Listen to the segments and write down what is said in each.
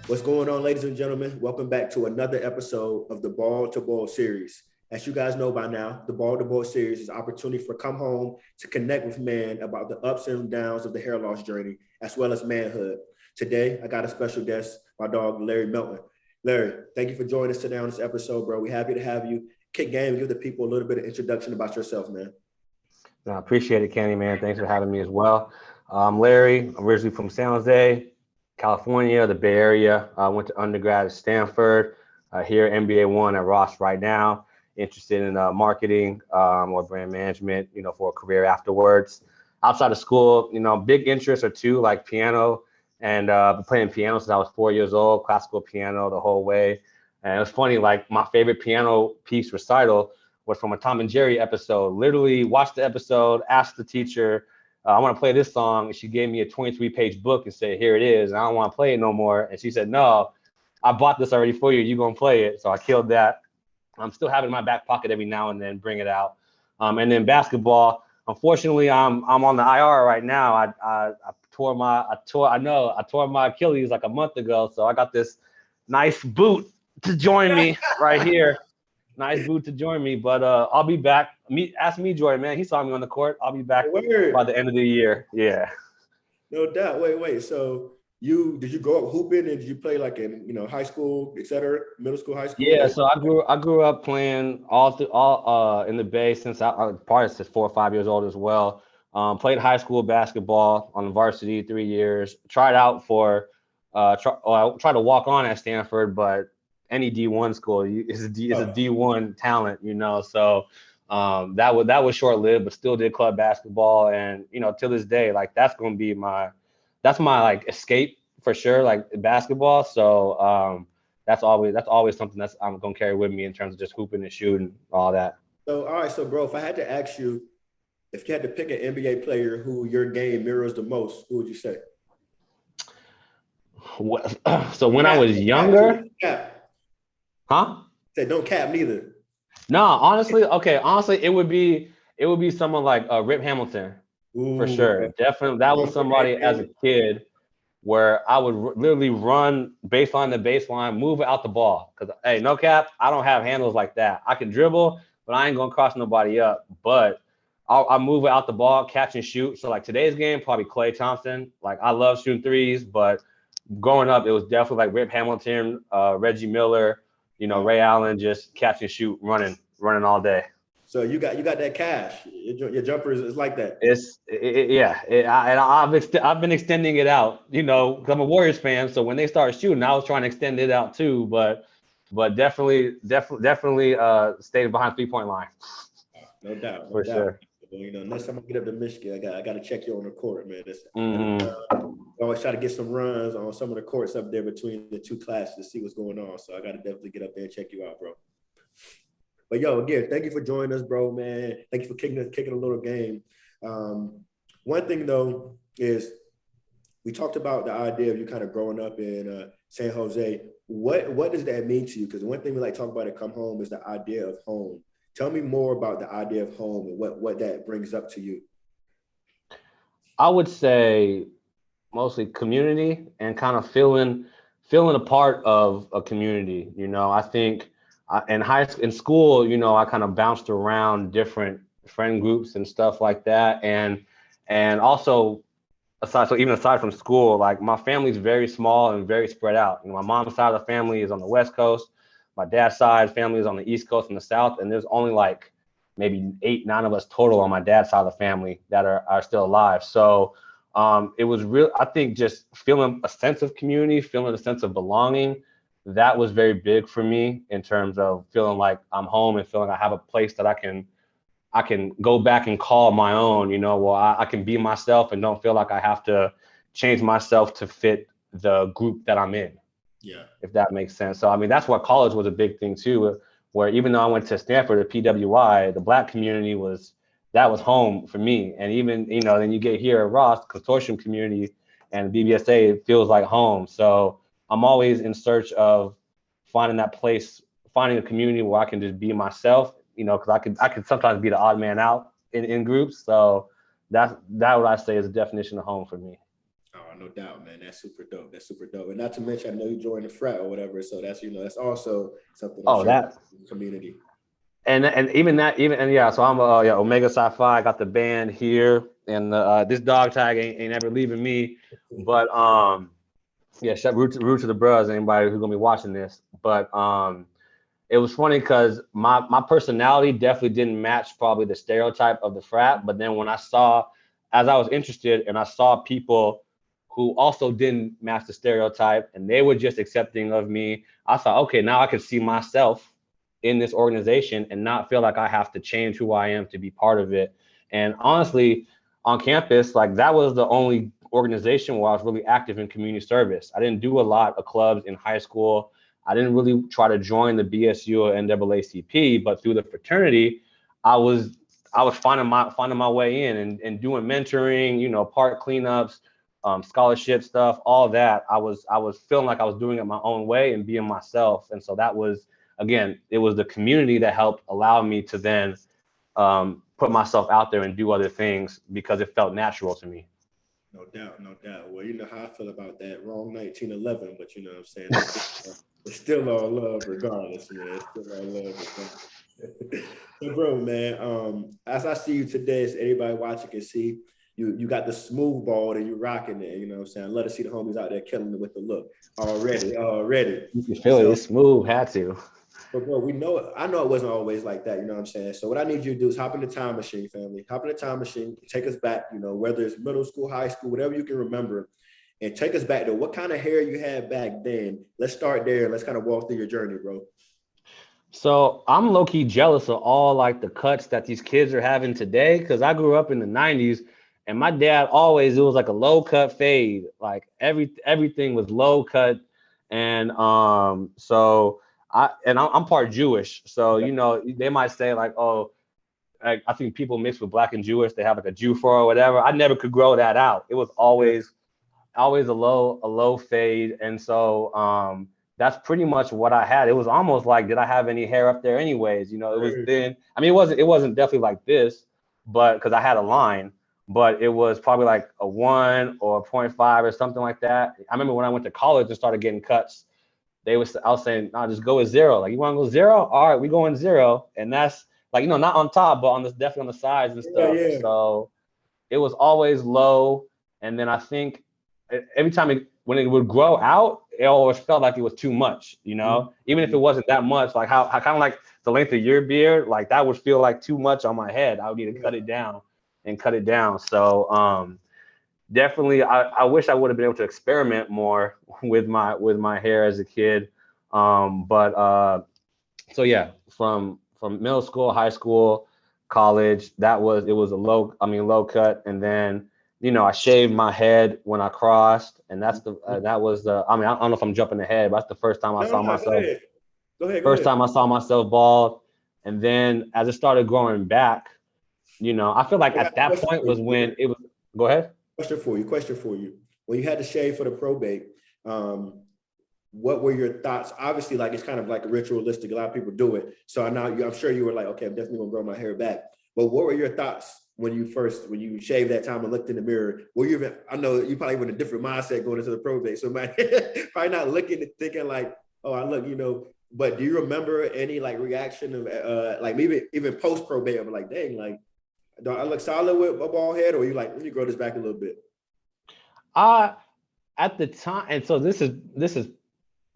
What's going on, ladies and gentlemen? Welcome back to another episode of the Ball to Ball series. As you guys know by now, the Ball to Ball series is an opportunity for come home to connect with men about the ups and downs of the hair loss journey, as well as manhood. Today, I got a special guest, my dog, Larry Melton. Larry, thank you for joining us today on this episode, bro. We're happy to have you. Kick game, give the people a little bit of introduction about yourself, man. No, I appreciate it, Kenny, man. Thanks for having me as well. I'm Larry. I'm originally from San Jose, California, the Bay Area. I went to undergrad at Stanford, here MBA 1 at Ross right now. Interested in marketing or brand management, for a career afterwards. Outside of school, big interests are two, like piano, and been playing piano since I was 4 years old, classical piano the whole way. And it was funny, like my favorite piano piece recital was from a Tom and Jerry episode. Literally watched the episode, asked the teacher, I want to play this song. And she gave me a 23-page book and said, here it is. And I don't want to play it no more. And she said, no, I bought this already for you. You're going to play it. So I killed that. I'm still having it in my back pocket every now and then, bring it out. And then basketball, unfortunately, I'm on the IR right now. I tore my Achilles like a month ago. So I got this nice boot to join me right here. Nice boot to join me, but I'll be back. Ask me, Jordan, man. He saw me on the court. I'll be back by the end of the year. Yeah. No doubt. Wait. So did you grow up hooping, and did you play like in high school, et cetera, middle school, high school? Yeah. So I grew up playing all in the Bay since I probably since 4 or 5 years old as well. Played high school basketball on the varsity 3 years. Tried out for I tried to walk on at Stanford, but any D1 school is a D1 talent, so that was short-lived, but still did club basketball. And to this day, like that's my like escape for sure, like basketball. So that's always something that's I'm gonna carry with me in terms of just hooping and shooting, all that. So all right, so bro, if I had to ask you, if you had to pick an NBA player who your game mirrors the most, who would you say? So when I was younger, huh? Say don't cap neither. No, honestly, it would be someone like Rip Hamilton. For sure. Okay. Definitely, that was somebody as a kid where I would literally run baseline to baseline, move out the ball. Because, hey, no cap, I don't have handles like that. I can dribble, but I ain't going to cross nobody up. But I'll move out the ball, catch and shoot. So, like, today's game, probably Klay Thompson. Like, I love shooting threes, but growing up, it was definitely like Rip Hamilton, Reggie Miller, Ray Allen, just catch and shoot, running all day. So you got that cash. Your jumper is like that. I've been extending it out, because I'm a Warriors fan. So when they started shooting, I was trying to extend it out too. But definitely stayed behind 3-point line. No doubt. For sure. Next time I get up to Michigan, I got to check you on the court, man. I always try to get some runs on some of the courts up there between the two classes to see what's going on. So I got to definitely get up there and check you out, bro. But yo, again, thank you for joining us, bro, man. Thank you for kicking a little game. One thing though is we talked about the idea of you kind of growing up in San Jose. What does that mean to you? Because one thing we like to talk about at Come Home is the idea of home. Tell me more about the idea of home and what that brings up to you. I would say mostly community and kind of feeling a part of a community. I think in school, I kind of bounced around different friend groups and stuff like that. And also aside from school, like my family's very small and very spread out. My mom's side of the family is on the West Coast. My dad's side family is on the East Coast and the South. And there's only like maybe 8-9 of us total on my dad's side of the family that are still alive. So it was real. I think just feeling a sense of community, feeling a sense of belonging, that was very big for me in terms of feeling like I'm home and feeling I have a place that I can go back and call my own, I can be myself and don't feel like I have to change myself to fit the group that I'm in. Yeah. If that makes sense. So, I mean, that's why college was a big thing too, where even though I went to Stanford at PWI, the Black community was home for me. And even, then you get here at Ross, consortium community and BBSA, it feels like home. So I'm always in search of finding that place, finding a community where I can just be myself, because I can sometimes be the odd man out in groups. So that what I say is a definition of home for me. Oh, no doubt, man. That's super dope. That's super dope. And not to mention, I know you joined the frat or whatever. So that's, that's also something I'm sure that in the community. and even that, yeah. So I'm Omega Sci-Fi. I got the band here, and this dog tag ain't ever leaving me. But yeah, root to the bros. Anybody who's gonna be watching this, but it was funny because my personality definitely didn't match probably the stereotype of the frat. But then when as I was interested and I saw people who also didn't match the stereotype and they were just accepting of me, I thought, okay, now I can see myself in this organization and not feel like I have to change who I am to be part of it. And honestly, on campus, like that was the only organization where I was really active in community service. I didn't do a lot of clubs in high school. I didn't really try to join the BSU or NAACP, but through the fraternity, I was finding my way in and doing mentoring, park cleanups, scholarship stuff, all that. I was feeling like I was doing it my own way and being myself. And so that was, again, it was the community that helped allow me to then put myself out there and do other things because it felt natural to me. No doubt, no doubt. Well, you know how I feel about that. Wrong 1911, but you know what I'm saying? It's still all love regardless, man. It's still all love regardless. So, bro, man, as I see you today, as anybody watching can see, you got the smooth ball and you're rocking it. You know what I'm saying? I love to see the homies out there killing it with the look already. You feel it? It's smooth. Had to. But bro, I know it wasn't always like that, you know what I'm saying? So what I need you to do is hop in the time machine, family. Hop in the time machine, take us back, whether it's middle school, high school, whatever you can remember, and take us back to what kind of hair you had back then. Let's start there. Let's kind of walk through your journey, bro. So I'm low-key jealous of all like the cuts that these kids are having today, because I grew up in the 90s and my dad it was like a low cut fade. Like everything was low cut. And so I'm part Jewish. So, they might say like, oh, I think people mix with black and Jewish, they have like a Jew fro or whatever. I never could grow that out. It was always a low fade. And so that's pretty much what I had. It was almost like, did I have any hair up there anyways? It was thin. I mean, it wasn't definitely like this, but because I had a line, but it was probably like a 1 or a 0.5 or something like that. I remember when I went to college and started getting cuts, I was saying, no, just go with 0. Like, you want to go 0? All right, we going 0. And that's like, not on top, but definitely on the sides and stuff. Yeah. So it was always low. And then I think every time when it would grow out, it always felt like it was too much, even if it wasn't that much, like how kind of like the length of your beard, like that would feel like too much on my head. I would need to cut it down. So definitely, I wish I would have been able to experiment more with my hair as a kid. So yeah, from middle school, high school, college, it was a low cut. And then, I shaved my head when I crossed, and that's I don't know if I'm jumping ahead, but that's the first time I saw myself. Go ahead. Time I saw myself bald. And then as it started growing back, I feel like at that point was when it was, go ahead. Question for you. When you had to shave for the probate, what were your thoughts? Obviously, like it's kind of like ritualistic. A lot of people do it. So I'm sure you were like, okay, I'm definitely gonna grow my hair back. But what were your thoughts when you shaved that time and looked in the mirror? I know you probably were in a different mindset going into the probate. So probably not looking and thinking like, oh, I look, but do you remember any like reaction of like maybe even post probate of like, dang, like, do I look solid with a bald head, or are you like, let me grow this back a little bit? At the time, and so this is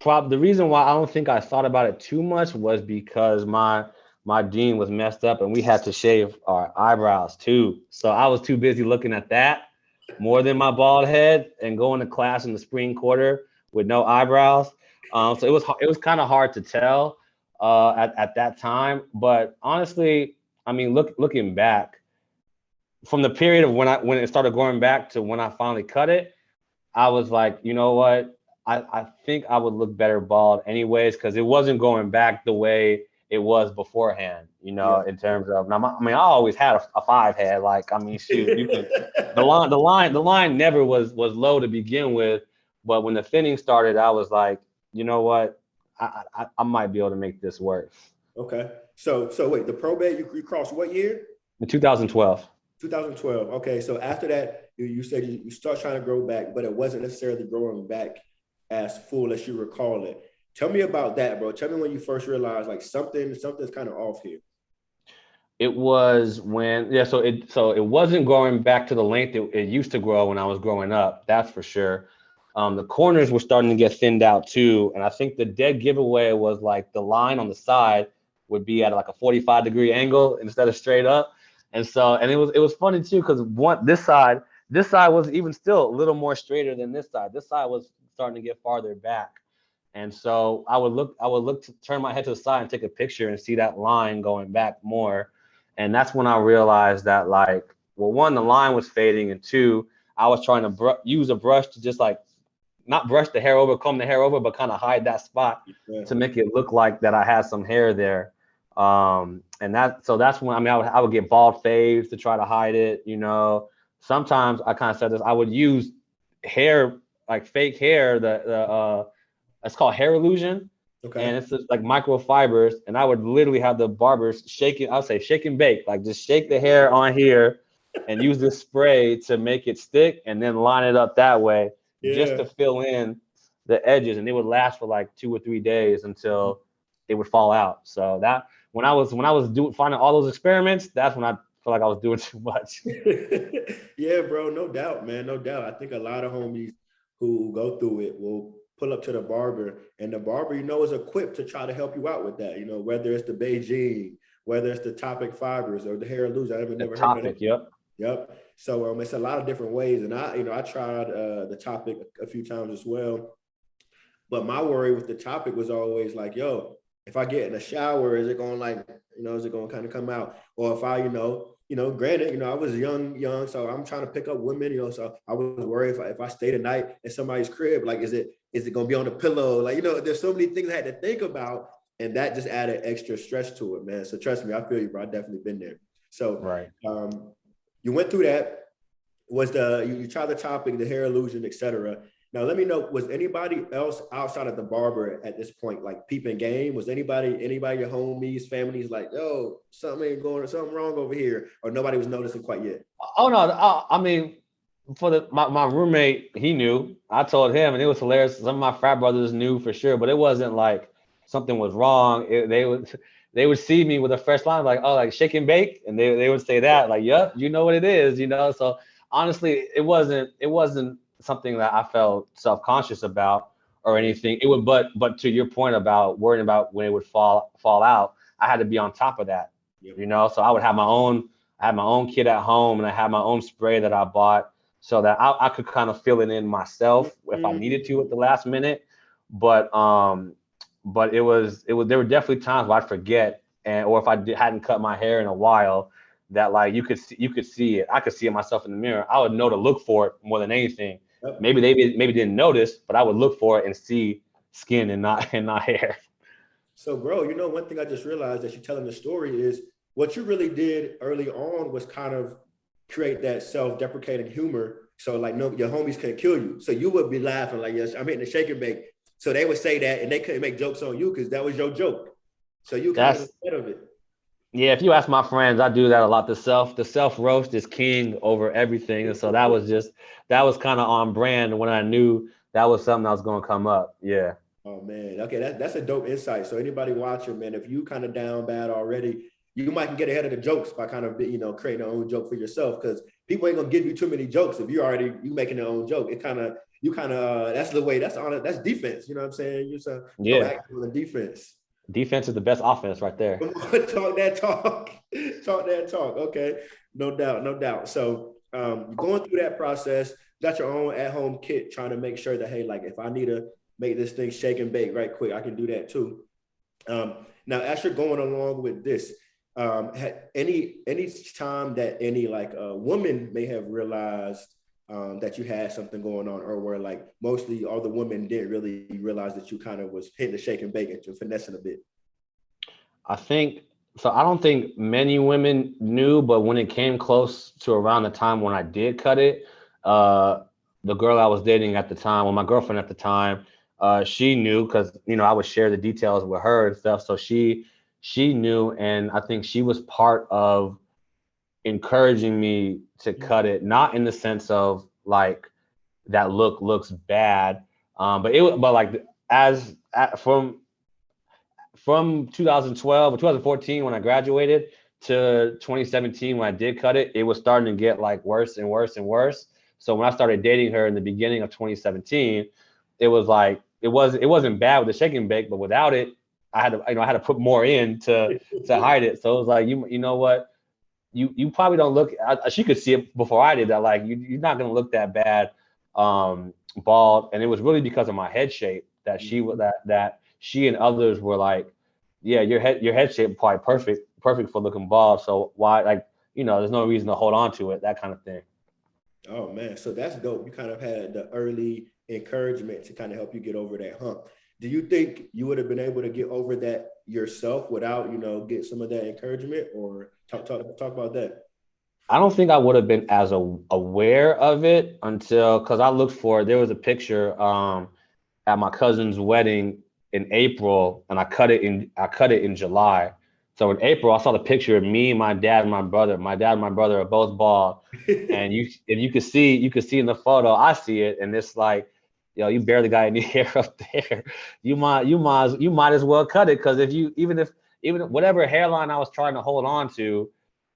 the reason why I don't think I thought about it too much was because my dean was messed up and we had to shave our eyebrows too. So I was too busy looking at that more than my bald head and going to class in the spring quarter with no eyebrows. So it was kind of hard to tell at that time. But honestly, I mean, looking back, from the period of when it started going back to when I finally cut it, I was like, you know what? I think I would look better bald anyways, because it wasn't going back the way it was beforehand, in terms of, I always had a 5 head. Like, I mean, shoot, you can, the line never was low to begin with. But when the thinning started, I was like, you know what? I might be able to make this work. Okay. So wait, the probate, you crossed what year? In 2012. 2012. Okay, so after that, you said you start trying to grow back, but it wasn't necessarily growing back as full as you recall it. Tell me about that, bro. Tell me when you first realized like something's kind of off here. It was when, yeah, so it wasn't growing back to the length it used to grow when I was growing up, that's for sure. The corners were starting to get thinned out too, and I think the dead giveaway was like the line on the side would be at like a 45-degree angle instead of straight up. And it was funny too, because this side was even still a little more straighter than this side. This side was starting to get farther back. And so I would look to turn my head to the side and take a picture and see that line going back more. And that's when I realized that, like, well, one, the line was fading, and two, I was trying to use a brush to just like not brush the hair over, comb the hair over, but kind of hide that spot to make it look like that I had some hair there. So that's when, I mean, I would get bald fades to try to hide it. Sometimes I kind of said this, I would use hair, like fake hair, it's called hair illusion. Okay. And it's just like microfibers. And I would literally have the barbers shake and bake, like just shake the hair on here and use this spray to make it stick and then line it up that way just to fill in the edges. And it would last for like 2 or 3 days until it would fall out. So that when I was finding all those experiments, that's when I felt like I was doing too much. Yeah, bro, no doubt, man, no doubt. I think a lot of homies who go through it will pull up to the barber, and the barber, is equipped to try to help you out with that. Whether it's the Beijing, whether it's the topic fibers or the hair illusion. I've never heard of it. Yep. So it's a lot of different ways, and I tried the topic a few times as well. But my worry with the topic was always like, yo, if I get in a shower, is it going is it going to kind of come out? Or if I, granted, I was young, so I'm trying to pick up women, so I was worried if I stay the night at somebody's crib, like, is it going to be on the pillow? Like, there's so many things I had to think about, and that just added extra stress to it, man. So trust me, I feel you, bro. I've definitely been there. So right. You went through that. You tried the topic, the hair illusion, etc. Now, let me know, was anybody else outside of the barber at this point, like peeping game? Was anybody, your homies, families, like, yo, something wrong over here? Or nobody was noticing quite yet? Oh, no. I mean, my roommate, he knew. I told him, and it was hilarious. Some of my frat brothers knew for sure, but it wasn't like something was wrong. They would see me with a fresh line, like, oh, like shake and bake. And they would say that, like, yep, you know what it is, So honestly, it wasn't something that I felt self-conscious about or anything. It would, but to your point about worrying about when it would fall out, I had to be on top of that. Yep. So I would have I had my own kit at home, and I had my own spray that I bought so that I could kind of fill it in myself if I needed to at the last minute. But it was there were definitely times where I'd forget, or if I hadn't cut my hair in a while, that like you could see it. I could see it myself in the mirror. I would know to look for it more than anything. Yep. Maybe they didn't notice, but I would look for it and see skin and not hair. So, bro, one thing I just realized as you're telling the story is what you really did early on was kind of create that self-deprecating humor. So, like, no, your homies couldn't kill you. So you would be laughing like, yes, I'm hitting the shake and bake. So they would say that, and they couldn't make jokes on you because that was your joke. So you kind of instead of it. Yeah, if you ask my friends, I do that a lot. The self roast is king over everything. And so that was kind of on brand when I knew that was something that was going to come up. Yeah. Oh, man. Okay, that's a dope insight. So anybody watching, man, if you kind of down bad already, you might can get ahead of the jokes by kind of, creating your own joke for yourself, because people ain't going to give you too many jokes if you making your own joke. That's the way, that's defense. You know what I'm saying? You're so active on the defense. Defense is the best offense right there. Talk that talk. Okay, no doubt. So going through that process, got your own at-home kit, trying to make sure that, hey, like if I need to make this thing shake and bake right quick, I can do that too. Now, as you're going along with this, had any time that any woman may have realized that you had something going on, or where like mostly all the women didn't really realize that you kind of was hitting the shake and bake and finessing a bit? I think so. I don't think many women knew, but when it came close to around the time when I did cut it, the girl I was dating at the time, my girlfriend at the time, she knew, because I would share the details with her and stuff. So she knew, and I think she was part of encouraging me to cut it, not in the sense of like that looks bad, but like from 2012 or 2014 when I graduated to 2017 when I did cut it, it was starting to get like worse and worse and worse. So when I started dating her in the beginning of 2017, it was like it wasn't bad with the shake and bake, but without it, I had to put more in to hide it. So it was like you know what, you probably don't look. She could see it before I did that. Like you're not gonna look that bad, bald. And it was really because of my head shape that she and others were like, yeah, your head shape probably perfect for looking bald. So why, like, there's no reason to hold on to it, that kind of thing. Oh man, so that's dope. You kind of had the early encouragement to kind of help you get over that hump. Do you think you would have been able to get over that yourself without, get some of that encouragement, or talk about that? I don't think I would have been as aware of it because I looked for it. There was a picture at my cousin's wedding in April, and I cut it in July. So in April, I saw the picture of me, my dad, and my brother. My dad and my brother are both bald, and you could see in the photo. I see it, and it's like, you barely got any hair up there. You might as well cut it, because even whatever hairline I was trying to hold on to,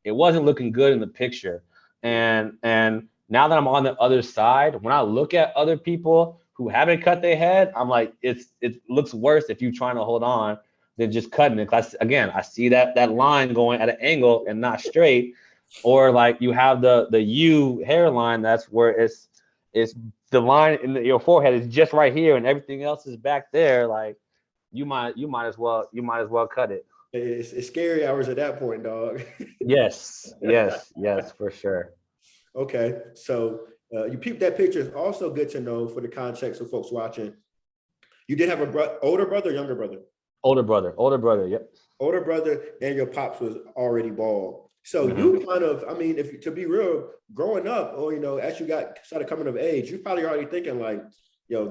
it wasn't looking good in the picture. And now that I'm on the other side, when I look at other people who haven't cut their head, I'm like, it looks worse if you're trying to hold on than just cutting it. Because again, I see that line going at an angle and not straight, or like you have the U hairline, that's where it's the line in your forehead is just right here and everything else is back there. Like you might as well cut it. It's scary hours at that point, dog. Yes, for sure. Okay, so you peeped that picture. It's also good to know for the context of folks watching. You did have a older brother, younger brother? Older brother. Yep. Older brother, and your pops was already bald. So you kind of, if to be real, growing up, or as you started coming of age, you're probably already thinking like,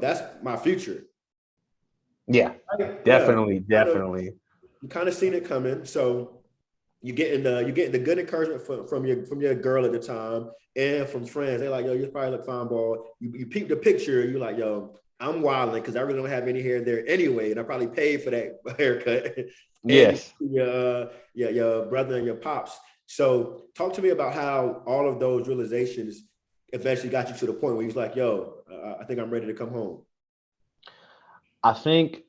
that's my future. Yeah, definitely. You kind of seen it coming. So you're getting the good encouragement from your girl at the time and from friends. They're like, yo, you probably look fine, bald. You peep the picture, you're like, yo, I'm wilding because I really don't have any hair there anyway, and I probably paid for that haircut. Yes. Your brother and your pops. So talk to me about how all of those realizations eventually got you to the point where you was like, yo, I think I'm ready to come home. I think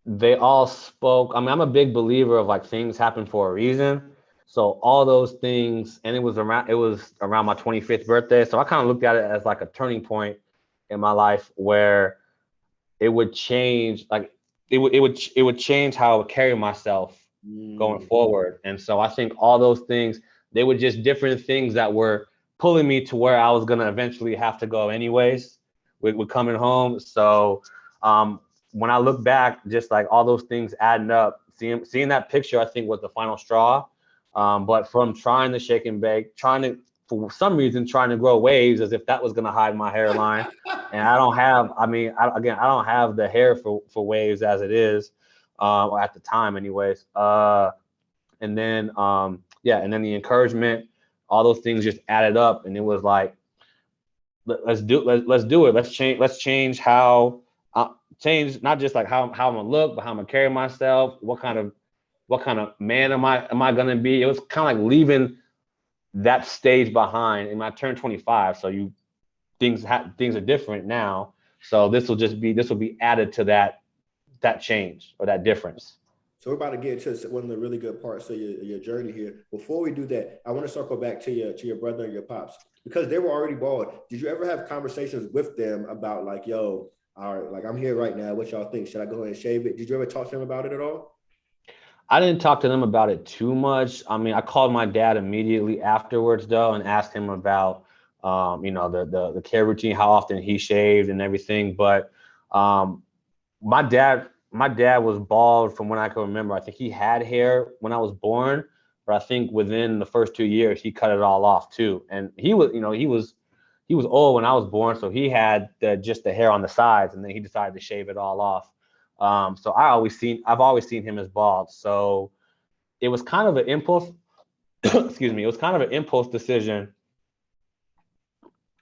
they all spoke. I'm a big believer of like things happen for a reason. So all those things, and it was around my 25th birthday. So I kind of looked at it as like a turning point in my life where it would change, like it would change how I would carry myself going forward. And so I think all those things, they were just different things that were pulling me to where I was gonna eventually have to go anyways with coming home. So when I look back, just like all those things adding up, seeing that picture, I think was the final straw. But from trying to shake and bake, for some reason, trying to grow waves as if that was gonna hide my hairline. And I don't have, I don't have the hair for waves as it is, or at the time anyways. And then the encouragement, all those things just added up, and it was like, let's do it. Let's change how, change not just like how I'm gonna look, but how I'm gonna carry myself. What kind of man am I gonna be? It was kind of like leaving that stage behind. And I turned 25, so things are different now. So this will be added to that change or that difference. So we're about to get into one of the really good parts of your journey here. Before we do that, I want to circle back to your brother and your pops, because they were already bald. Did you ever have conversations with them about like, yo, all right, like I'm here right now. What y'all think? Should I go ahead and shave it? Did you ever talk to them about it at all? I didn't talk to them about it too much. I called my dad immediately afterwards though, and asked him about, the care routine, how often he shaved and everything. But my dad was bald from when I can remember. I think he had hair when I was born, but I think within the first 2 years he cut it all off too. And he was old when I was born, so he had just the hair on the sides, and then he decided to shave it all off. So I've always seen him as bald. So it was kind of an impulse. excuse me, it was kind of an impulse decision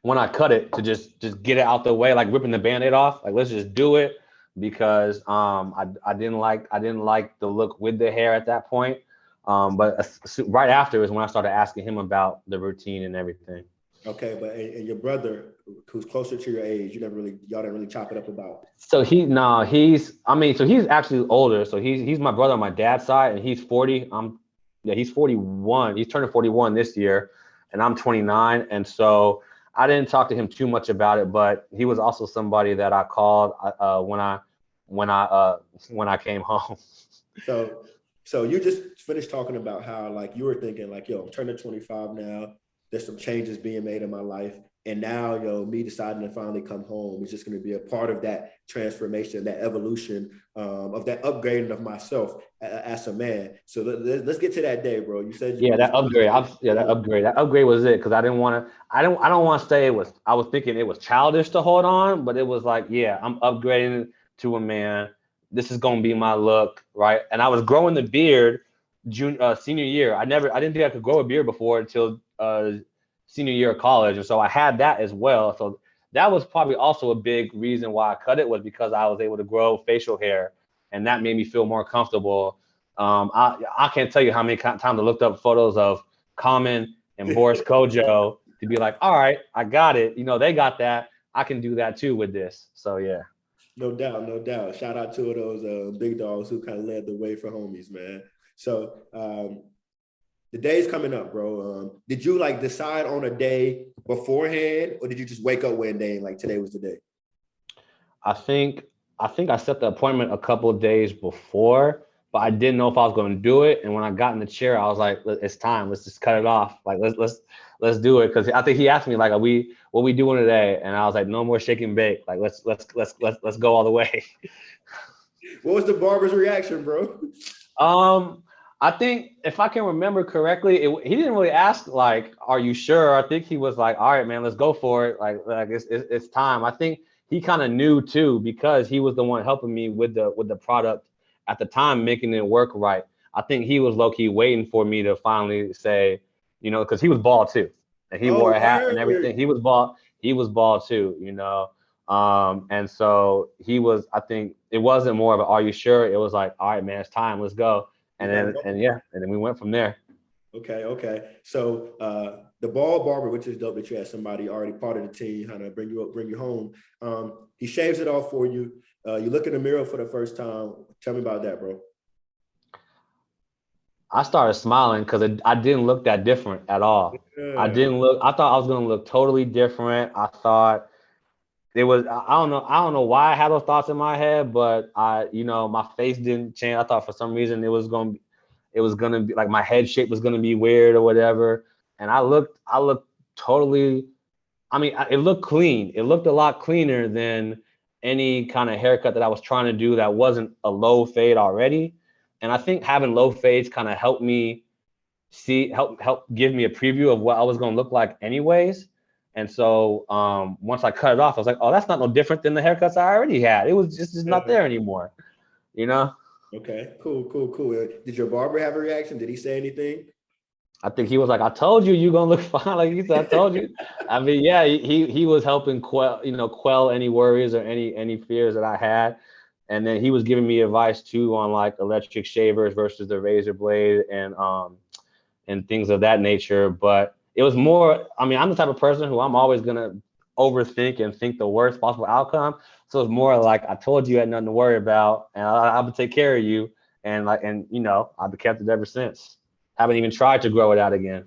when I cut it to just get it out the way, like ripping the Band-Aid off. Like, let's just do it because I didn't like the look with the hair at that point. But right after is when I started asking him about the routine and everything. Okay, but and your brother, who's closer to your age, y'all didn't really chop it up about. So he's actually older. So he's my brother on my dad's side, and he's 40. He's 41. He's turning 41 this year, and I'm 29. And so I didn't talk to him too much about it, but he was also somebody that I called when I came home. So you just finished talking about how like you were thinking like, yo, I'm turning 25 now. There's some changes being made in my life. And now, me deciding to finally come home is just going to be a part of that transformation, that evolution, of that upgrading of myself as a man. So let's get to that day, bro. You said that upgrade. That upgrade was it because I don't want to say it was. I was thinking it was childish to hold on, but it was like, yeah, I'm upgrading to a man. This is gonna be my look, right? And I was growing the beard senior year. I didn't think I could grow a beard before until senior year of college, and so I had that as well. So that was probably also a big reason why I cut it, was because I was able to grow facial hair, and that made me feel more comfortable. I can't tell you how many times I looked up photos of Common and Boris Kojo to be like, all right, I got it. They got that. I can do that too with this. So yeah. No doubt, no doubt. Shout out to those big dogs who kind of led the way for homies, man. So the day's coming up, bro. Did you like decide on a day beforehand, or did you just wake up one day and like today was the day? I think I set the appointment a couple of days before, but I didn't know if I was going to do it. And when I got in the chair, I was like, it's time. Let's just cut it off. Like let's do it. Because I think he asked me like, what we doing today? And I was like, no more shake and bake. Like let's go all the way. What was the barber's reaction, bro? I think if I can remember correctly, he didn't really ask like, "Are you sure?" I think he was like, "All right, man, let's go for it." Like it's time. I think he kind of knew too because he was the one helping me with the product at the time, making it work right. I think he was low key waiting for me to finally say, because he was bald too, and he wore a hat and everything. He was bald. He was bald too, and so he was. I think it wasn't more of a, "Are you sure?" It was like, "All right, man, it's time. Let's go." And then we went from there. Okay. So the bald barber, which is dope that you had somebody already part of the team, kind of bring you up, bring you home. He shaves it off for you. You look in the mirror for the first time. Tell me about that, bro. I started smiling because I didn't look that different at all. Yeah. I thought I was gonna look totally different. I thought it was. I don't know why I had those thoughts in my head, but my face didn't change. I thought for some reason it was gonna be like my head shape was gonna be weird or whatever. And I looked totally. I mean, it looked clean. It looked a lot cleaner than any kind of haircut that I was trying to do that wasn't a low fade already. And I think having low fades kind of helped me help give me a preview of what I was gonna look like anyways. And so once I cut it off, I was like, oh, that's not no different than the haircuts I already had. It was just not there anymore, Okay, cool. Did your barber have a reaction? Did he say anything? I think he was like, I told you're gonna look fine. Like he said, I told you. I mean, yeah, he was helping quell any worries or any fears that I had. And then he was giving me advice too on like electric shavers versus the razor blade and things of that nature. But it was more, I mean, I'm the type of person who I'm always gonna overthink and think the worst possible outcome. So it's more like, I told you had nothing to worry about, and I would take care of you. And I've kept it ever since. Haven't even tried to grow it out again.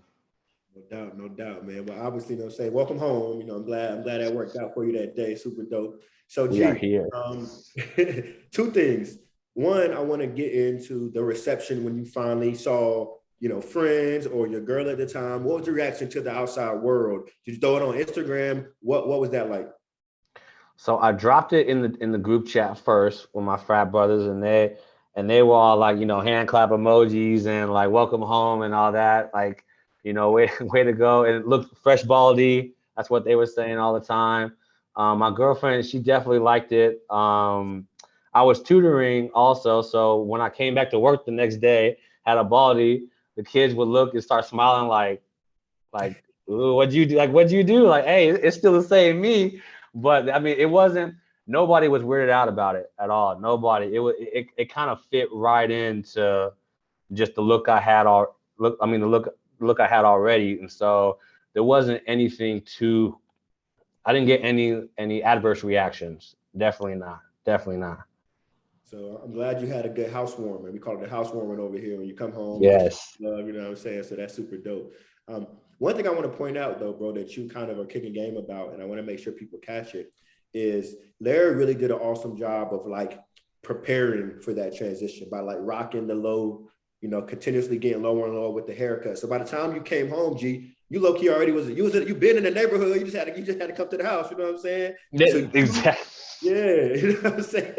No doubt, man. But obviously, I'm saying, welcome home. I'm glad that worked out for you that day. Super dope. So, we are here. Two things. One, I want to get into the reception when you finally saw, friends or your girl at the time. What was your reaction to the outside world? Did you throw it on Instagram? What was that like? So I dropped it in the group chat first with my frat brothers, and they were all like, hand clap emojis and like welcome home and all that. Like, way to go. And it looked fresh baldy. That's what they were saying all the time. My girlfriend, she definitely liked it. I was tutoring also. So when I came back to work the next day, had a baldy, the kids would look and start smiling like, "Ooh, what'd you do? Like, what'd you do?" Like, hey, it's still the same me. But I mean, it wasn't, nobody was weirded out about it at all. Nobody. It kind of fit right into just the look I had the look I had already. And so there wasn't anything too, I didn't get any adverse reactions. Definitely not. Definitely not. So I'm glad you had a good housewarming. We call it the housewarming over here when you come home. Yes. You know what I'm saying? So that's super dope. One thing I want to point out though, bro, that you kind of are kicking game about, and I want to make sure people catch it, is Larry really did an awesome job of like preparing for that transition by like rocking the low, you know, continuously getting lower and lower with the haircut. So by the time you came home, G, you low key already you've been in the neighborhood. You just had to come to the house. You know what I'm saying? Yeah, So exactly. yeah, you know what I'm saying?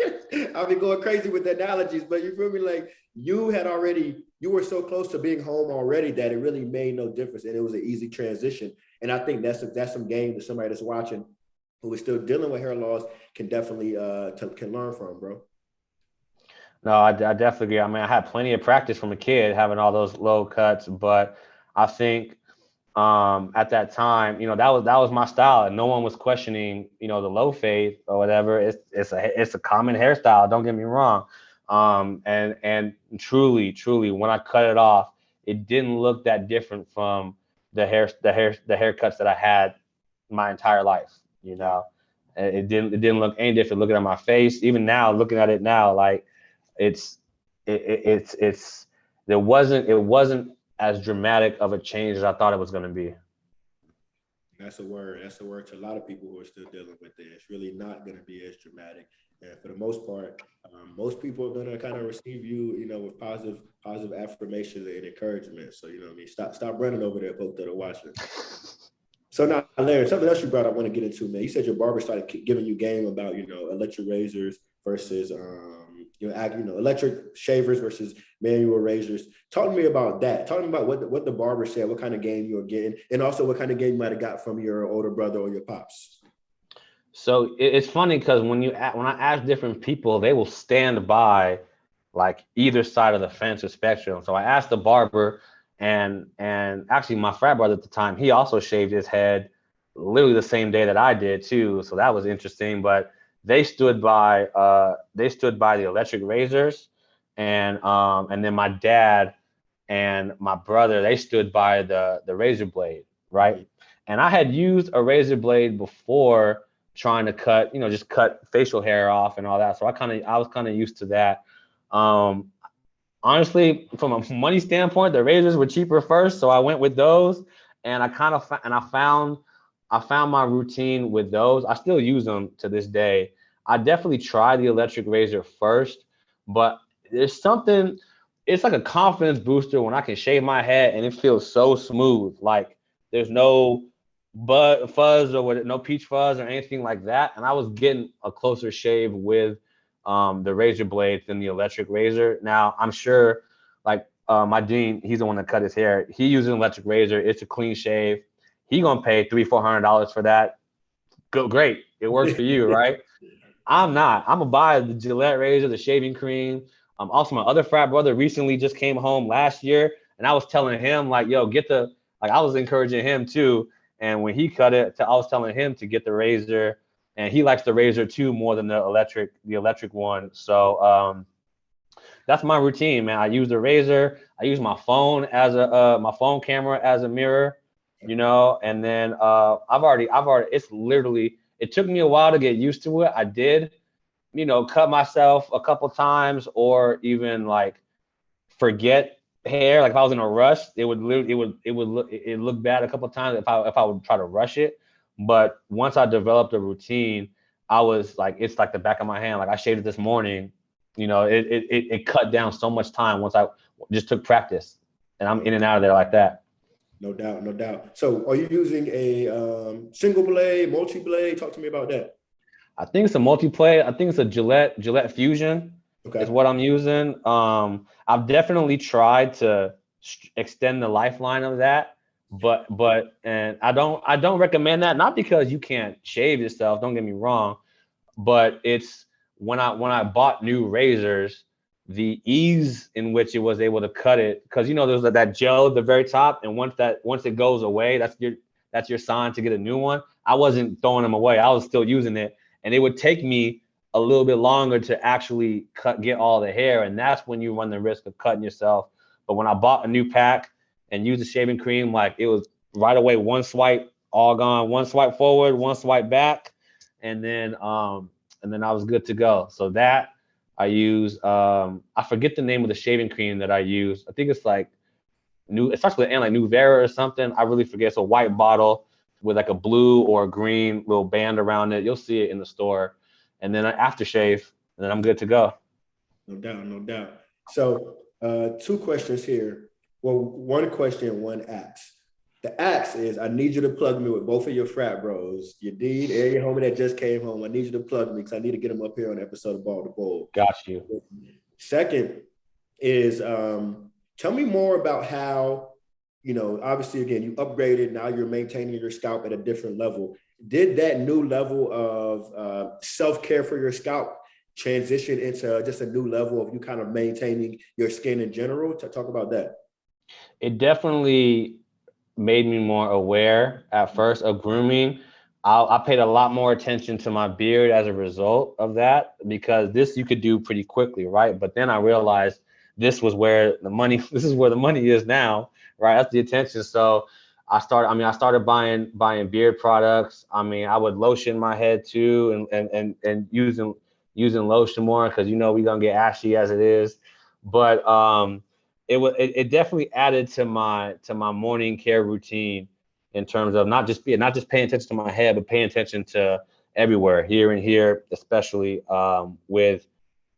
I've been going crazy with the analogies, but you feel me? Like you were so close to being home already that it really made no difference, and it was an easy transition. And I think that's some game that somebody that's watching who is still dealing with hair loss can definitely can learn from, bro. No, I definitely agree. I mean, I had plenty of practice from a kid having all those low cuts, but I think at that time, that was my style, and no one was questioning, the low fade or whatever. It's a common hairstyle. Don't get me wrong. And truly, when I cut it off, it didn't look that different from the haircuts that I had my entire life. It didn't look any different looking at my face. Even now, looking at it now, like it's it wasn't as dramatic of a change as I thought it was going to be. That's a word. That's a word to a lot of people who are still dealing with it. It's really not going to be as dramatic. And for the most part, most people are going to kind of receive you, with positive affirmation and encouragement. So, you know what I mean? Stop running over there, folks that are watching. So now, Larry, something else you brought up, I want to get into, man. You said your barber started giving you game about, electric razors versus, electric shavers versus manual razors. Talk to me about that. Talk to me about what the barber said, what kind of game you were getting, and also what kind of game you might have got from your older brother or your pops. So it's funny because when I ask different people, they will stand by like either side of the fence or spectrum. So I asked the barber, and actually my frat brother at the time, he also shaved his head literally the same day that I did too. So that was interesting. But they stood by the electric razors, and then my dad and my brother, they stood by the razor blade, right? Mm-hmm. And I had used a razor blade before trying to just cut facial hair off and all that. So I was kind of used to that. Honestly, from a money standpoint, the razors were cheaper first, so I went with those, and I found my routine with those. I still use them to this day. I definitely tried the electric razor first, but there's something, it's like a confidence booster when I can shave my head and it feels so smooth. Like there's no fuzz or no peach fuzz or anything like that. And I was getting a closer shave with the razor blades than the electric razor. Now I'm sure like my dean, he's the one that cut his hair. He uses an electric razor. It's a clean shave. He gonna pay $300-400 for that. Go great. It works for you, right? I'm not. I'm gonna buy the Gillette razor, the shaving cream. Also, my other frat brother recently just came home last year, and I was telling him like, "Yo, I was encouraging him too." And when he cut it, I was telling him to get the razor, and he likes the razor too more than the electric one. So that's my routine, man. I use the razor. I use my phone as my phone camera as a mirror, and then I've already. It took me a while to get used to it. I did, cut myself a couple times or even like forget hair. Like if I was in a rush, it would look bad a couple times if I would try to rush it. But once I developed a routine, I was like, it's like the back of my hand. Like I shaved it this morning. It cut down so much time once I just took practice, and I'm in and out of there like that. No doubt, no doubt. So are you using a single blade, multi-blade? Talk to me about that. I think it's a multiplay. I think it's a Gillette Fusion. Okay. Is what I'm using. I've definitely tried to extend the lifeline of that, and I don't recommend that. Not because you can't shave yourself. Don't get me wrong, but it's when I bought new razors, the ease in which it was able to cut it, because there's that gel at the very top, and once it goes away, that's your sign to get a new one. I wasn't throwing them away. I was still using it, and it would take me a little bit longer to actually get all the hair, and that's when you run the risk of cutting yourself. But when I bought a new pack and used the shaving cream, like, it was right away, one swipe, all gone, one swipe forward, one swipe back, and then I was good to go. So that I use, I forget the name of the shaving cream that I use. I think it's like it starts with an N, like Nuvera or something. I really forget. It's a white bottle with like a blue or a green little band around it. You'll see it in the store. And then an aftershave, and then I'm good to go. No doubt, no doubt. So 2 questions here. Well, 1 question, 1 ask. The ask is, I need you to plug me with both of your frat bros. Your Deed and your homie that just came home. I need you to plug me because I need to get them up here on the episode of Ball to Bowl. Got you. Second is, tell me more about how, obviously, again, you upgraded. Now you're maintaining your scalp at a different level. Did that new level of self-care for your scalp transition into just a new level of you kind of maintaining your skin in general? Talk about that. It definitely made me more aware at first of grooming. I paid a lot more attention to my beard as a result of that, because this you could do pretty quickly, right? But then I realized this is where the money is now, right? That's the attention. So I started buying beard products. I would lotion my head too, and using lotion more, because we're gonna get ashy as it is. But it definitely added to my morning care routine, in terms of not just paying attention to my head, but paying attention to everywhere, here and here, especially with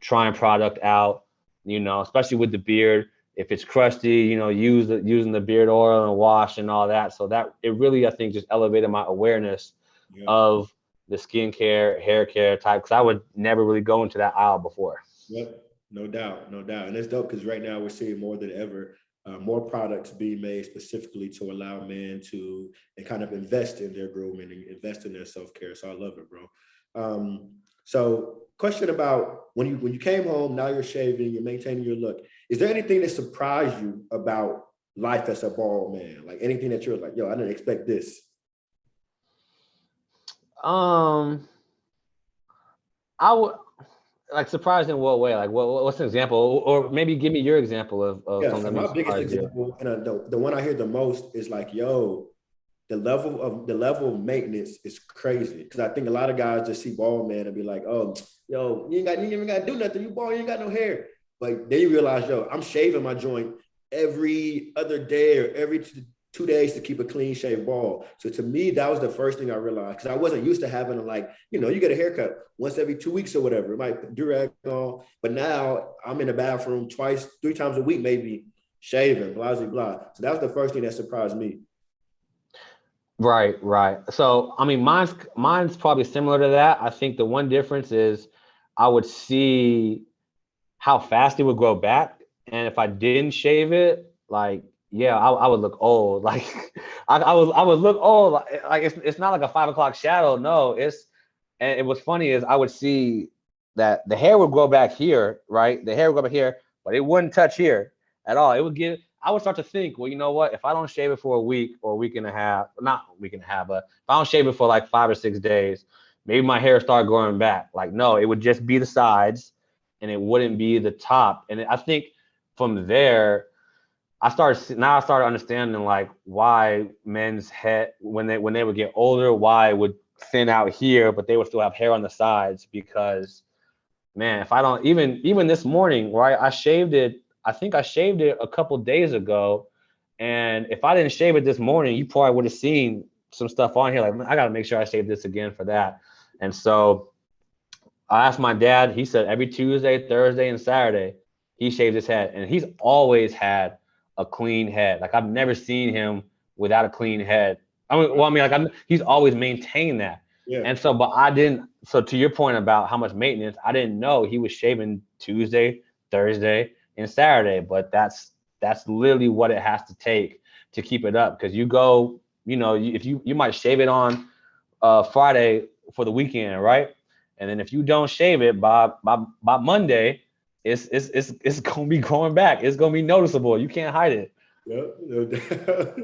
trying product out, especially with the beard. If it's crusty, using the beard oil and wash and all that. So that it really, I think, just elevated my awareness of the skincare, hair care type, because I would never really go into that aisle before. Yep. No doubt, no doubt. And it's dope because right now we're seeing more than ever, more products being made specifically to allow men to and kind of invest in their grooming and invest in their self-care. So I love it, bro. So question about when you came home, now you're shaving, you're maintaining your look. Is there anything that surprised you about life as a bald man? Like anything that you're like, yo, I didn't expect this. I would. Like, surprised in what way? Like, what's an example? Or maybe give me your example of something. So my biggest example, and the one I hear the most is like, yo, the level of maintenance is crazy. Because I think a lot of guys just see bald man and be like, oh, yo, you ain't even got to do nothing. You bald, you ain't got no hair. But then you realize, yo, I'm shaving my joint every other day or every 2 days to keep a clean shaved bald. So to me, that was the first thing I realized, because I wasn't used to having you get a haircut once every 2 weeks or whatever. It might do-rag on, but now I'm in the bathroom 3 times a week, maybe shaving, blah, blah, blah. So that was the first thing that surprised me. Right. So, mine's probably similar to that. I think the one difference is I would see how fast it would grow back. And if I didn't shave it, like, yeah, I would look old. Like I would look old. Like it's not like a 5 o'clock shadow. No, and what's funny is I would see that the hair would grow back here, right? The hair would grow back here, but it wouldn't touch here at all. I would start to think, well, you know what? If I don't shave it for a week or a week and a half, not a week and a half, but if I don't shave it for like 5 or 6 days, maybe my hair start growing back. Like, no, it would just be the sides and it wouldn't be the top. And I think from there, I started understanding like why men's head, when they would get older, why it would thin out here, but they would still have hair on the sides. Because, man, if I don't even this morning, right, I think I shaved it a couple days ago, and if I didn't shave it this morning, you probably would have seen some stuff on here. Like, I got to make sure I shave this again for that. And so I asked my dad. He said every Tuesday, Thursday, and Saturday he shaves his head, and he's always had a clean head. Like, I've never seen him without a clean head. He's always maintained that. Yeah. And so, but I didn't. So to your point about how much maintenance, I didn't know he was shaving Tuesday, Thursday, and Saturday. But that's literally what it has to take to keep it up. Because you go, if you might shave it on Friday for the weekend, right? And then if you don't shave it by Monday, it's gonna be growing back. It's gonna be noticeable. You can't hide it. Yep, no doubt.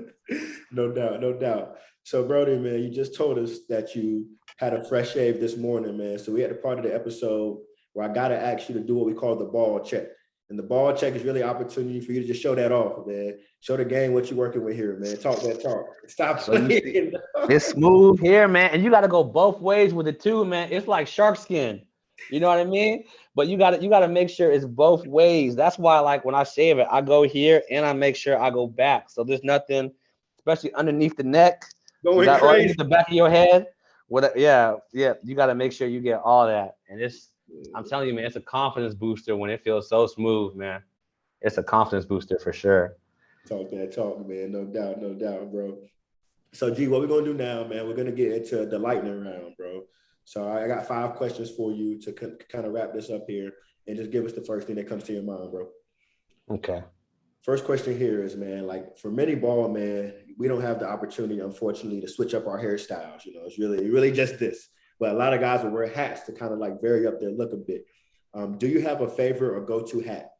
No doubt, no doubt. So, Brody, man, you just told us that you had a fresh shave this morning, man. So we had a part of the episode where I gotta ask you to do what we call the ball check. And the ball check is really an opportunity for you to just show that off, man. Show the game what you're working with here, man. Talk that talk. Stop So you see, playing. it's smooth here, man, and you got to go both ways with it too, man. It's like shark skin. You know what I mean? But you gotta make sure it's both ways. That's why, like, when I shave it, I go here and I make sure I go back. So there's nothing, especially underneath the neck, Going or crazy. underneath the back of your head. Yeah. You gotta make sure you get all that. And I'm telling you, man, it's a confidence booster when it feels so smooth, man. It's a confidence booster for sure. Talk that talk, man. No doubt, bro. So, G, what we're gonna do now, man? We're gonna get into the lightning round, bro. So I got 5 questions for you to kind of wrap this up here, and just give us the first thing that comes to your mind, bro. Okay. First question here is, man, like for many bald men, we don't have the opportunity, unfortunately, to switch up our hairstyles. You know, it's really just this. But a lot of guys will wear hats to kind of like vary up their look a bit. Do you have a favorite or go-to hat?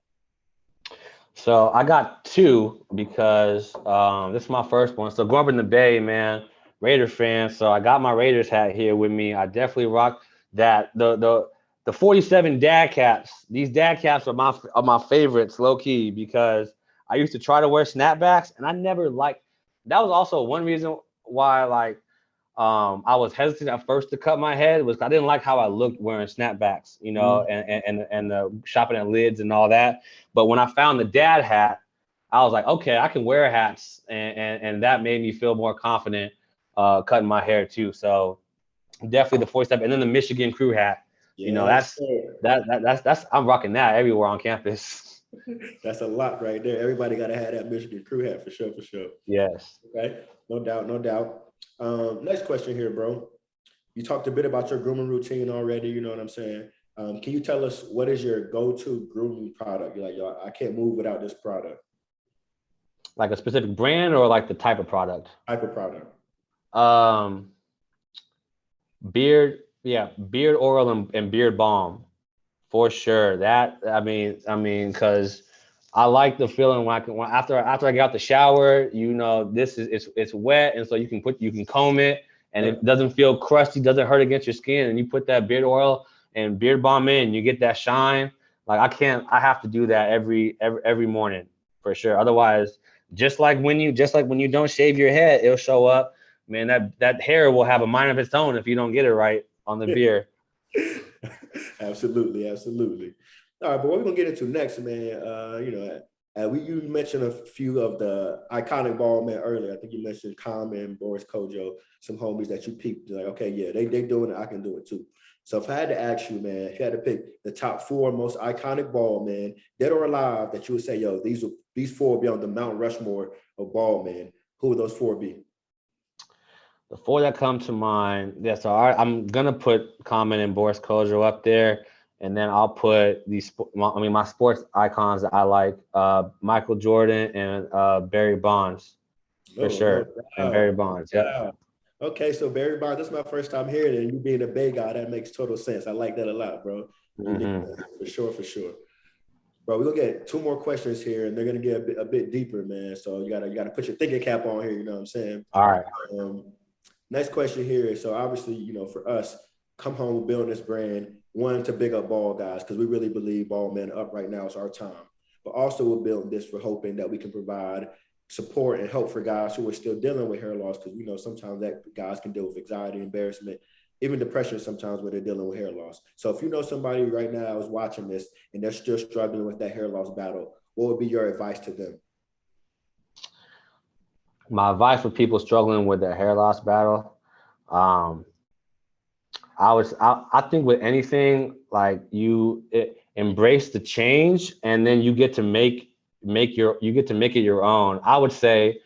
So I got 2 because this is my first one. So growing up in the Bay, man, Raider fan. So I got my Raiders hat here with me. I definitely rock that. The 47 dad caps. These dad caps are my favorites, low key, because I used to try to wear snapbacks and I never liked. That was also one reason why like I was hesitant at first to cut my head was I didn't like how I looked wearing snapbacks, and shopping at lids and all that. But when I found the dad hat, I was like, okay, I can wear hats, and that made me feel more confident cutting my hair too. So definitely the 47, and then the Michigan crew hat. Yes, That's I'm rocking that everywhere on campus. that's a lot right there. Everybody got to have that Michigan crew hat for sure, for sure. Yes. Okay, no doubt, no doubt. Next question here, bro. You talked a bit about your grooming routine already. You know what I'm saying? Can you tell us what is your go-to grooming product? You're like, yo, I can't move without this product. Like a specific brand or like the type of product? Type of product. Um, beard oil and beard balm for sure. That I mean, because I like the feeling after I get out the shower, this is it's wet, and so you can comb it, and it doesn't feel crusty, doesn't hurt against your skin, and you put that beard oil and beard balm in, you get that shine. Like I have to do that every morning for sure. Otherwise, just like when you don't shave your head, it'll show up. Man, that hair will have a mind of its own if you don't get it right on the beard. Absolutely. All right, but what we're gonna get into next, man. You mentioned a few of the iconic ball men earlier. I think you mentioned Common, Boris Kojo, some homies that you peeped. Like, okay, yeah, they doing it. I can do it too. So if I had to ask you, man, if you had to pick the top 4 most iconic ball men, dead or alive, that you would say, yo, these 4 will be on the Mount Rushmore of ball men, who would those 4 be? The 4 that come to mind, so I'm gonna put Common and Boris Kojo up there, and then I'll put my sports icons that I like, Michael Jordan and Barry Bonds, for sure, and Barry Bonds. Yeah. Okay, so Barry Bonds, this is my first time hearing it, and you being a Bay guy, that makes total sense. I like that a lot, bro. For sure. Bro, we're gonna get 2 more questions here, and they're gonna get a bit deeper, man. So you gotta put your thinking cap on here, you know what I'm saying? All right. Next question here is, so obviously, for us, come home with building this brand, one, to big up ball guys, because we really believe ball men up right now is our time. But also we're building this for hoping that we can provide support and help for guys who are still dealing with hair loss, because we know sometimes that guys can deal with anxiety, embarrassment, even depression sometimes when they're dealing with hair loss. So if you know somebody right now is watching this and they're still struggling with that hair loss battle, what would be your advice to them? My advice for people struggling with their hair loss battle, I think with anything, like embrace the change, and then you get to make it your own. I would say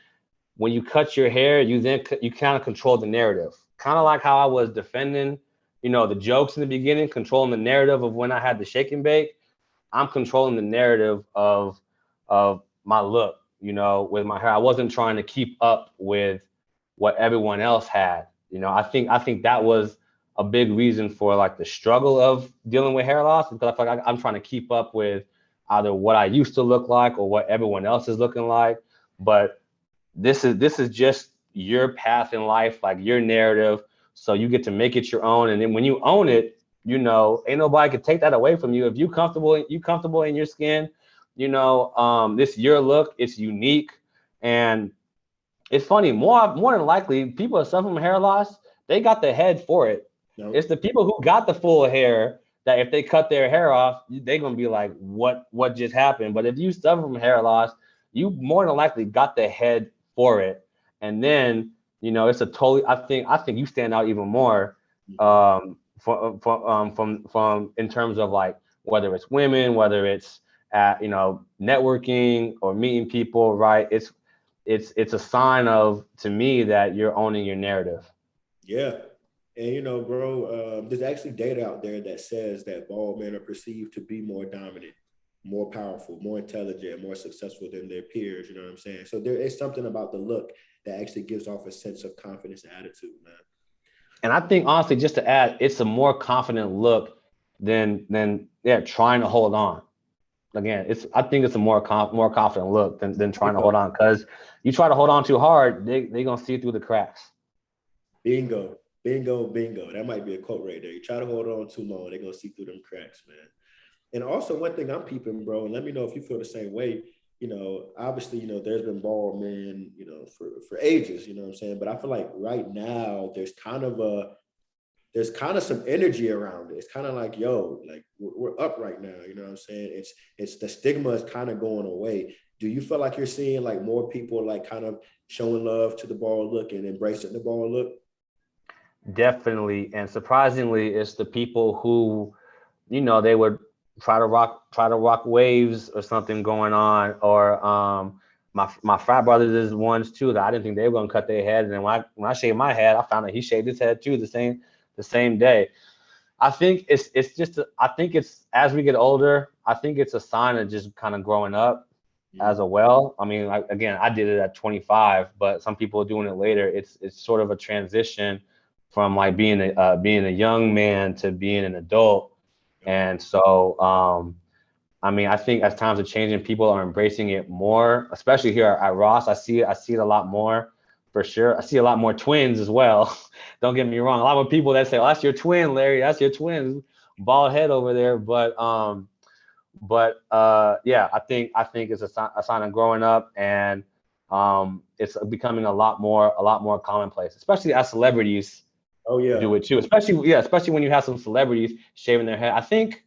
when you cut your hair, you kind of control the narrative, kind of like how I was defending, the jokes in the beginning, controlling the narrative of when I had the shake and bake. I'm controlling the narrative of my look, with my hair. I wasn't trying to keep up with what everyone else had. I think that was a big reason for like the struggle of dealing with hair loss, because I feel like I'm trying to keep up with either what I used to look like or what everyone else is looking like. But this is just your path in life, like your narrative. So you get to make it your own. And then when you own it, you know, ain't nobody can take that away from you. If you comfortable in your skin, you know, this your look, it's unique. And it's funny, more than likely, people that suffer from hair loss, they got the head for it. Nope. It's the people who got the full hair that if they cut their hair off, they're gonna be like, what just happened? But if you suffer from hair loss, you more than likely got the head for it. And then, you know, it's a totally, I think you stand out even more from in terms of like whether it's women, whether it's at, you know, networking or meeting people, right? It's a sign of, to me, that you're owning your narrative. Yeah. And, you know, bro, there's actually data out there that says that bald men are perceived to be more dominant, more powerful, more intelligent, more successful than their peers. You know what I'm saying? So there is something about the look that actually gives off a sense of confidence and attitude, man. And I think, honestly, just to add, it's a more confident look than trying to hold on. Again, I think it's a more confident look than trying to hold on, because you try to hold on too hard, they're gonna see through the cracks. Bingo, bingo, bingo. That might be a quote right there. You try to hold on too long, they're gonna see through them cracks, man. And also one thing I'm peeping, bro, and let me know if you feel the same way. You know, obviously, you know, there's been bald men, you know, for ages, you know what I'm saying? But I feel like right now there's kind of some energy around it. It's kind of like, yo, like we're up right now. You know what I'm saying? It's the stigma is kind of going away. Do you feel like you're seeing like more people like kind of showing love to the bald look and embracing the bald look? Definitely. And surprisingly, it's the people who, you know, they would try to rock waves or something going on, or my frat brothers is ones too that I didn't think they were gonna cut their head, and then when I shaved my head, I found out he shaved his head too the same day. I think I think it's, as we get older, I think it's a sign of just kind of growing up as well. I mean, again, I did it at 25, but some people are doing it later. It's sort of a transition from like being a young man to being an adult. And so, I mean, I think as times are changing, people are embracing it more, especially here at Ross. I see it a lot more, for sure. I see a lot more twins as well. Don't get me wrong. A lot of people that say, "Oh, that's your twin, Larry. That's your twin, bald head over there." But yeah, I think it's a sign of growing up, and it's becoming a lot more commonplace, especially as celebrities do it too. Especially when you have some celebrities shaving their head. I think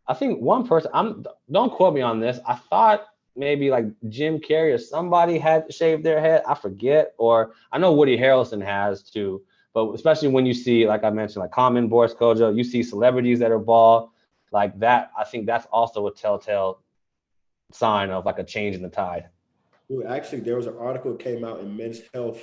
one person, don't quote me on this, I thought maybe like Jim Carrey or somebody had shaved their head. I forget. Or I know Woody Harrelson has too. But especially when you see, like I mentioned, like Common, Boris Kojo, you see celebrities that are bald like that. I think that's also a telltale sign of like a change in the tide. Dude, actually, there was an article that came out in Men's Health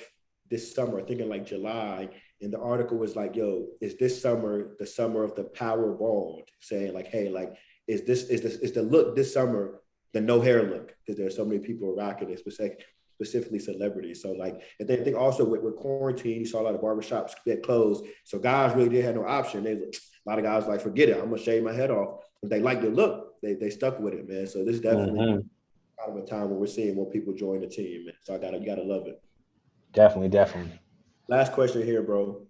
this summer, I think in like July, and the article was like, "Yo, is this summer the summer of the power bald?" Saying like, "Hey, like, is the look this summer the no hair look?" Because there's so many people rocking it, specifically celebrities. So like, and then I think also with quarantine, you saw a lot of barbershops get closed, so guys really didn't have no option. A lot of guys like, forget it, I'm gonna shave my head off. If they like the look, they stuck with it, man. So this is definitely out of a time where we're seeing more people join the team, man. So you gotta love it. Definitely. Last question here, bro.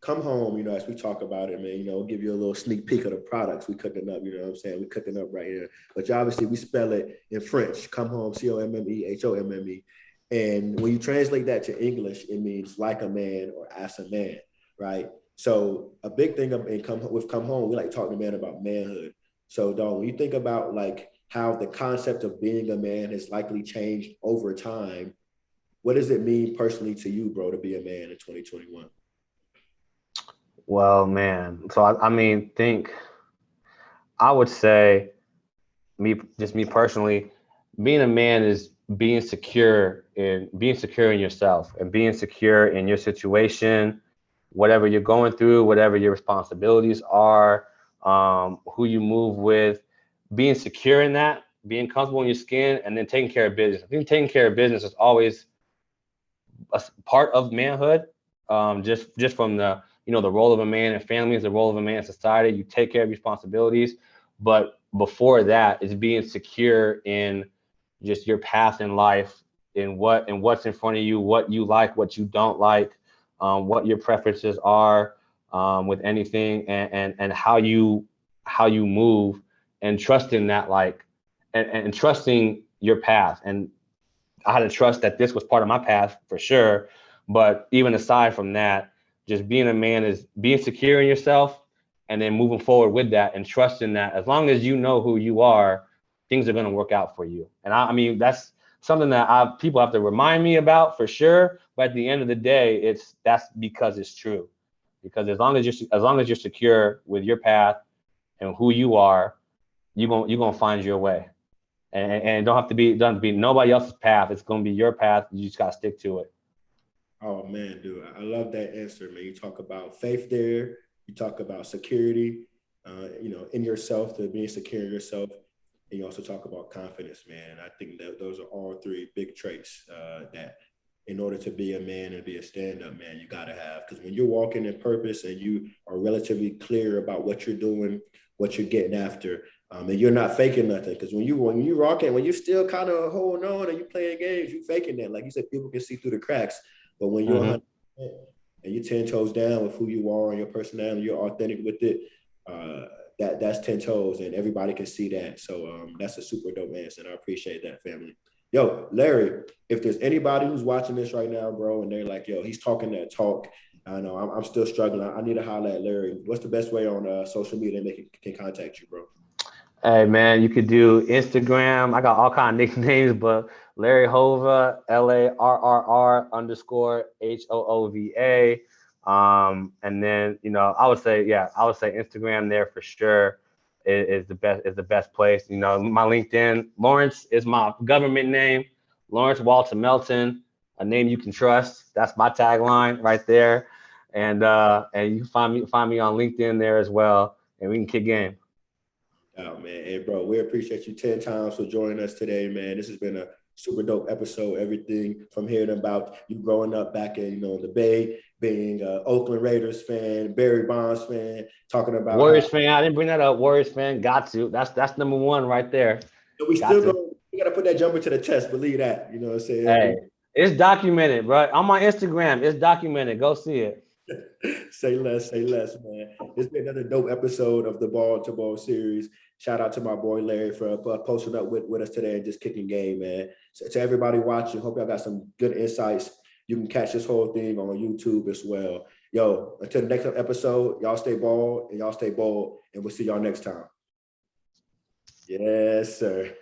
Come home, you know, as we talk about it, man, you know, we'll give you a little sneak peek of the products we cooking up, you know what I'm saying? We cooking up right here. But obviously we spell it in French, come home, COMME, And when you translate that to English, it means like a man or as a man, right? So a big thing with come home, we like talking to men about manhood. So Don, when you think about like how the concept of being a man has likely changed over time, what does it mean personally to you, bro, to be a man in 2021? Well, man. So I mean, I would say me personally, being a man is being secure in yourself and being secure in your situation, whatever you're going through, whatever your responsibilities are, who you move with, being secure in that, being comfortable in your skin, and then taking care of business. I think taking care of business is always a part of manhood, just from the you know, the role of a man in family is the role of a man in society. You take care of responsibilities. But before that, it's being secure in just your path in life, in what's in front of you, what you like, what you don't like, what your preferences are with anything, and how you move, and trusting that, like, and trusting your path. And I had to trust that this was part of my path for sure. But even aside from that, just being a man is being secure in yourself, and then moving forward with that, and trusting that as long as you know who you are, things are going to work out for you. And I mean, that's something that people have to remind me about for sure. But at the end of the day, that's because it's true. Because as long as you're secure with your path and who you are, you're gonna find your way. And it don't have to be nobody else's path. It's gonna be your path. You just gotta stick to it. Oh man, dude, I love that answer, man. You talk about faith there. You talk about security, in yourself, to being secure in yourself, and you also talk about confidence, man. I think that those are all three big traits that, in order to be a man and be a stand-up man, you gotta have. Because when you're walking in purpose and you are relatively clear about what you're doing, what you're getting after, and you're not faking nothing. Because when you rocking, when you still kind of holding on and you playing games, you faking that. Like you said, people can see through the cracks. But when you're 100% and you're 10 toes down with who you are and your personality, you're authentic with it, that's 10 toes, and everybody can see that. So that's a super dope answer, and I appreciate that, family. Yo, Larry, if there's anybody who's watching this right now, bro, and they're like, yo, he's talking that talk, I know I'm still struggling. I need to holler at Larry. What's the best way on social media they can contact you, bro? Hey man, you could do Instagram. I got all kind of nicknames, but Larry Hova, LARRR_HOOVA. And then, I would say Instagram there for sure is the best place. My LinkedIn, Lawrence is my government name. Lawrence Walter Melton, a name you can trust. That's my tagline right there. And you can find me on LinkedIn there as well, and we can kick game. Oh man, hey bro, we appreciate you 10 times for joining us today, man. This has been a super dope episode. Everything from hearing about you growing up back in the Bay, being an Oakland Raiders fan, Barry Bonds fan, talking about Warriors fan. I didn't bring that up. Warriors fan. Got to. That's number one right there. we Got still to. go. We gotta put that jumper to the test. Believe that. You know what I'm saying? Hey, it's documented, bro. On my Instagram, it's documented. Go see it. Say less, man. It's been another dope episode of the Ball to Ball series. Shout out to my boy Larry for posting up with us today and just kicking game, man. So to everybody watching, hope y'all got some good insights. You can catch this whole thing on YouTube as well. Yo, until the next episode, y'all stay ball and y'all stay bold, and we'll see y'all next time. Yes, sir.